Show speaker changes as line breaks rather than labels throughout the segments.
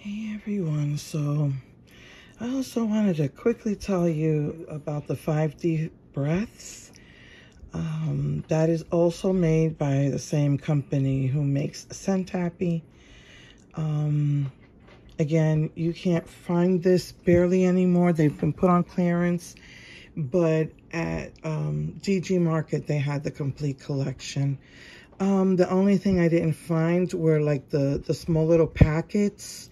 Hey everyone, so I also wanted to quickly tell you about the 5D breaths. That is also made by the same company who makes Scent Happy. Again, you can't find this barely anymore. They've been put on clearance, but at DG Market they had the complete collection. The only thing I didn't find were like the small little packets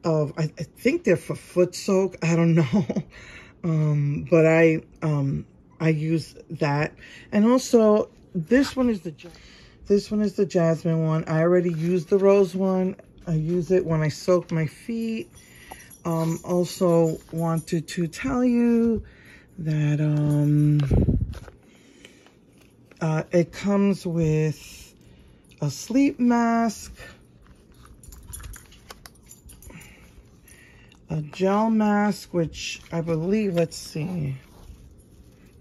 of, I think they're for foot soak, I don't know. But I use that. And also this one is the jasmine one. I already used the rose one. I use it when I soak my feet. Also wanted to tell you that it comes with a sleep mask, a gel mask, which I believe, let's see,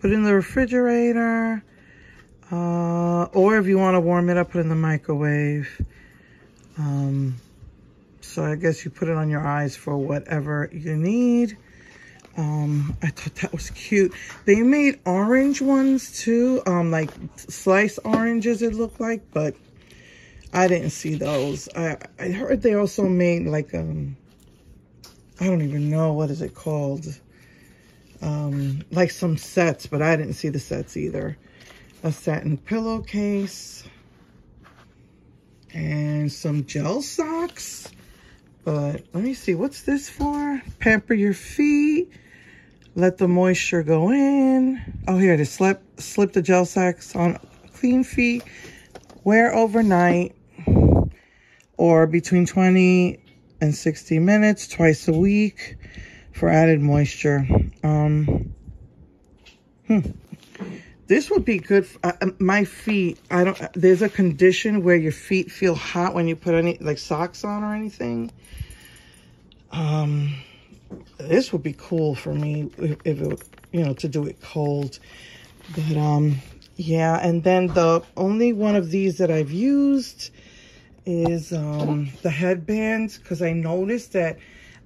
put in the refrigerator, or if you want to warm it up, put it in the microwave. So I guess you put it on your eyes for whatever you need. I thought that was cute. They made orange ones too, like sliced oranges it looked like, but I didn't see those. I heard they also made like I don't even know, what is it called? Like some sets, but I didn't see the sets either. A satin pillowcase and some gel socks. But let me see, what's this for? Pamper your feet. Let the moisture go in. Oh, here it is. Slip the gel socks on clean feet. Wear overnight or between 20 and 60 minutes twice a week for added moisture. This would be good for my feet. There's a condition where your feet feel hot when you put any like socks on or anything. This would be cool for me if it, to do it cold. But yeah, and then the only one of these that I've used is the headbands, because I noticed that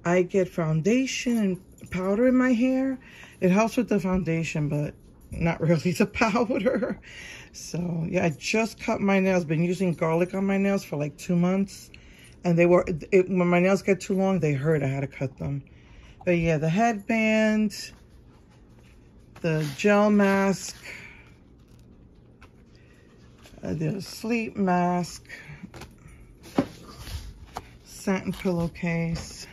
I get foundation and powder in my hair. It helps with the foundation, but not really the powder. So yeah, I just cut my nails. Been using garlic on my nails for like 2 months, and when my nails get too long, they hurt. I had to cut them. But yeah, the headband, the gel mask, the sleep mask, satin pillowcase,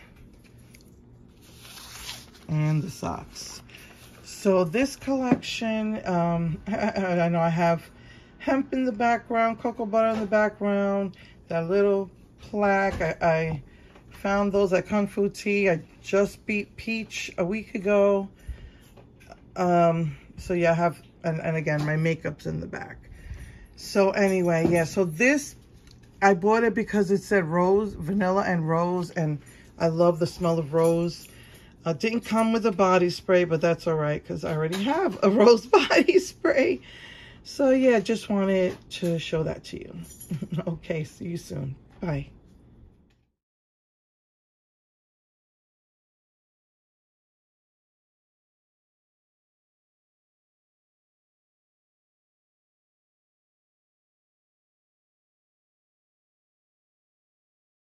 and the socks. So this collection, I know I have hemp in the background, cocoa butter in the background, that little plaque. I found those at Kung Fu Tea. I just beat peach a week ago. So yeah, I have, and again, my makeup's in the back. So anyway, yeah, so this, I bought it because it said rose, vanilla and rose, and I love the smell of rose. Didn't come with a body spray, but that's all right because I already have a rose body spray. So yeah, just wanted to show that to you. Okay, see you soon. Bye.